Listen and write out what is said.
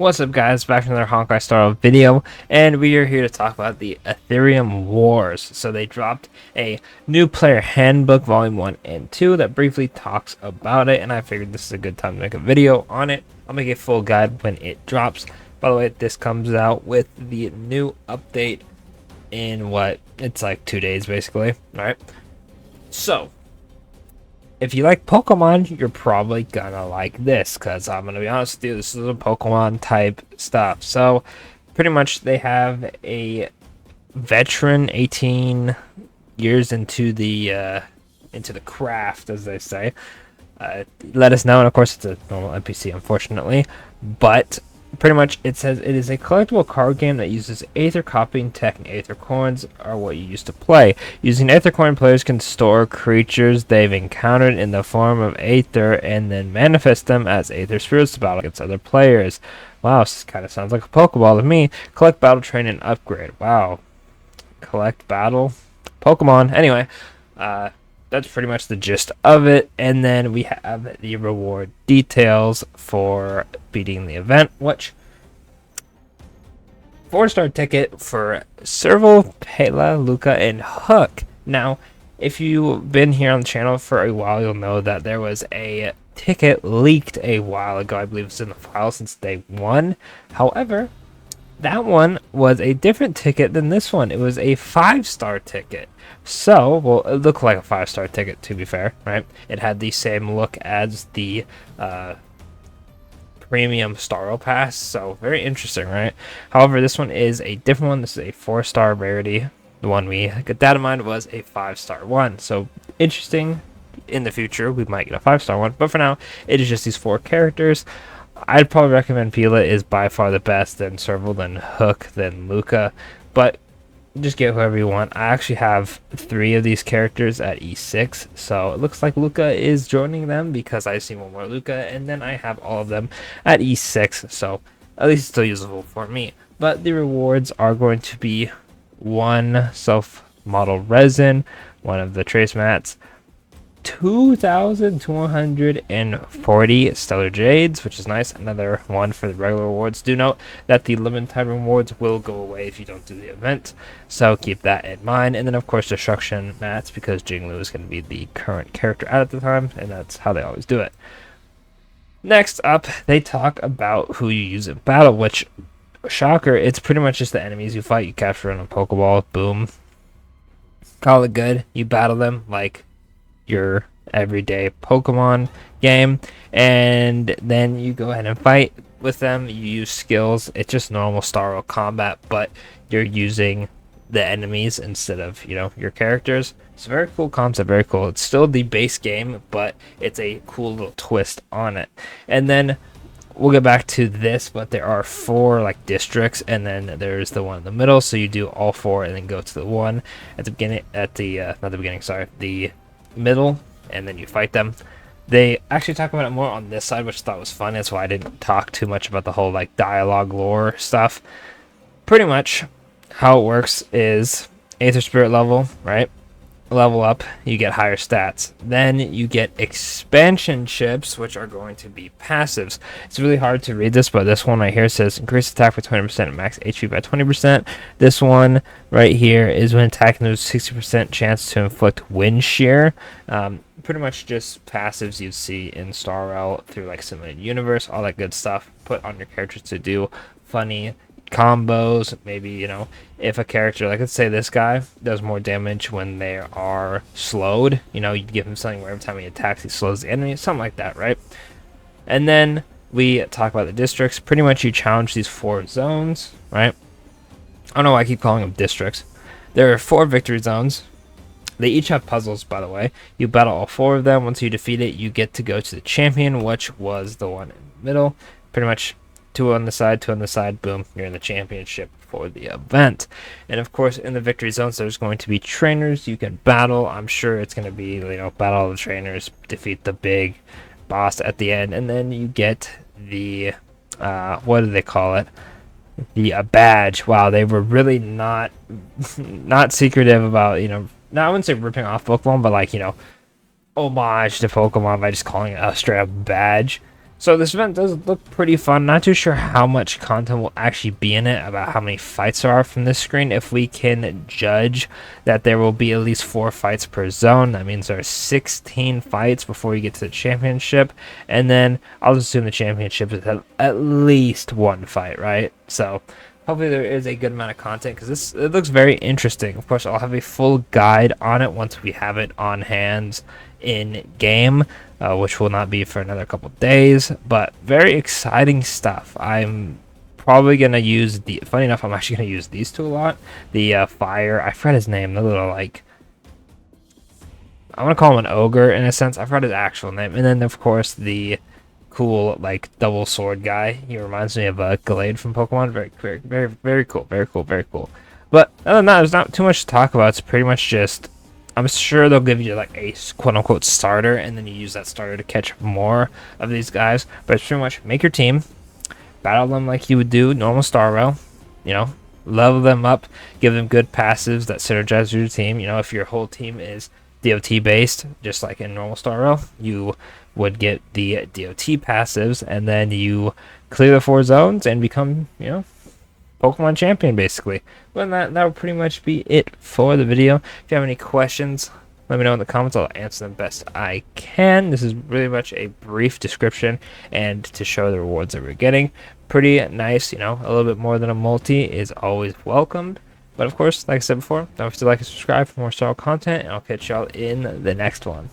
What's up, guys? Back to another Honkai Star video, and we are here to talk about the Aetherium Wars. So they dropped a new player handbook, volume 1 and 2, that briefly talks about it, and I figured this is a good time to make a video on it. I'll make a full guide when it drops. By the way, this comes out with the new update in it's like 2 days, basically. Alright, so if you like Pokemon, you're probably gonna like this, because I'm gonna be honest with you, this is a Pokemon type stuff. So pretty much they have a veteran 18 years into the craft, as they say. Let us know, and of course it's a normal NPC, unfortunately, but pretty much it says it is a collectible card game that uses Aether copying tech, and Aether coins are what you used to play. Using Aether coin, players can store creatures they've encountered in the form of Aether and then manifest them as Aether spirits to battle against other players. Wow, this kind of sounds like a Pokeball to me. Collect, battle, train, and upgrade. Wow. Collect, battle, Pokemon. Anyway, that's pretty much the gist of it. And then we have the reward details for beating the event, which 4-star ticket for Serval, Pela, Luca, and Hook. Now, if you've been here on the channel for a while, you'll know that there was a ticket leaked a while ago. I believe it's in the file since day 1. However, that one was a different ticket than this one. It was a 5-star ticket. So, well, it looked like a 5-star ticket, to be fair, right? It had the same look as the premium Starro Pass, so very interesting, right? However, this one is a different one. This is a 4-star rarity. The one we got that in mind was a 5-star one. So, interesting. In the future, we might get a 5-star one, but for now, it is just these 4 characters. I'd probably recommend Pela is by far the best, then Serval, then Hook, then Luca, but just get whoever you want. I actually have 3 of these characters at E6, so it looks like Luca is joining them because I see one more Luca, and then I have all of them at E6, so at least it's still usable for me. But the rewards are going to be 1 self-model resin, 1 of the trace mats, 2,240 stellar jades, which is nice. Another one for the regular rewards. Do note that the limited time rewards will go away if you don't do the event, so keep that in mind. And then of course destruction mats, because Jinglu is going to be the current character at the time, and that's how they always do it. Next up, they talk about who you use in battle, which, shocker, it's pretty much just the enemies you fight. You capture in a Pokeball, boom, call it good. You battle them like your everyday Pokemon game, and then you go ahead and fight with them. You use skills. It's just normal Starro combat, but you're using the enemies instead of, your characters. It's a very cool concept, very cool. It's still the base game, but it's a cool little twist on it. And then we'll get back to this, but there are 4 districts, and then there's the one in the middle, so you do all 4 and then go to the one at the beginning, the middle, and then you fight them. They actually talk about it more on this side, which I thought was fun. That's why I didn't talk too much about the whole dialogue lore stuff. Pretty much how it works is Aether Spirit level, right? Level up, you get higher stats. Then you get expansion chips, which are going to be passives. It's really hard to read this, but this one right here says increase attack by 20% and max HP by 20%. This one right here is when attacking, there's 60% chance to inflict wind shear. Pretty much just passives you'd see in Starro through Simulated Universe, all that good stuff. Put on your characters to do funny combos. Maybe, if a character, let's say this guy does more damage when they are slowed, you give him something where every time he attacks he slows the enemy, something like that, right? And then we talk about the districts. Pretty much you challenge these 4 zones, right? I don't know why I keep calling them districts. There are 4 victory zones. They each have puzzles, by the way. You battle all 4 of them. Once you defeat it, you get to go to the champion, which was the one in the middle. Pretty much 2 on the side, 2 on the side, boom, you're in the championship for the event. And of course, in the victory zones, there's going to be trainers you can battle. I'm sure it's going to be, battle all the trainers, defeat the big boss at the end, and then you get the, what do they call it? The badge. Wow, they were really not secretive about, I wouldn't say ripping off Pokemon, but homage to Pokemon by just calling it a straight up badge. So this event does look pretty fun. Not too sure how much content will actually be in it, about how many fights there are from this screen. If we can judge that there will be at least 4 fights per zone, that means there are 16 fights before you get to the championship. And then I'll assume the championship is at least 1 fight, right? So hopefully there is a good amount of content, because it looks very interesting. Of course, I'll have a full guide on it once we have it on hand in game, which will not be for another couple days. But very exciting stuff. I'm probably gonna use the. Funny enough, I'm actually gonna use these two a lot. The fire. I forgot his name. The little like. I want to call him an ogre in a sense. I forgot his actual name. And then of course the cool like double sword guy. He reminds me of Gallade from Pokemon. Very cool. Very cool. Very cool. But other than that, there's not too much to talk about. It's pretty much just, I'm sure they'll give you like a quote-unquote starter, and then you use that starter to catch more of these guys. But it's pretty much make your team, battle them like you would do normal Star Rail, you know, level them up, give them good passives that synergize with your team. You know, if your whole team is DOT based, just like in normal Star Rail, you would get the DOT passives, and then you clear the 4 zones and become, you know, Pokemon champion, basically. Well, that will pretty much be it for the video. If you have any questions, let me know in the comments. I'll answer them best I can. This is really much a brief description and to show the rewards that we're getting. Pretty nice, you know, a little bit more than a multi is always welcomed. But of course, like I said before, don't forget to like and subscribe for more style content, and I'll catch y'all in the next one.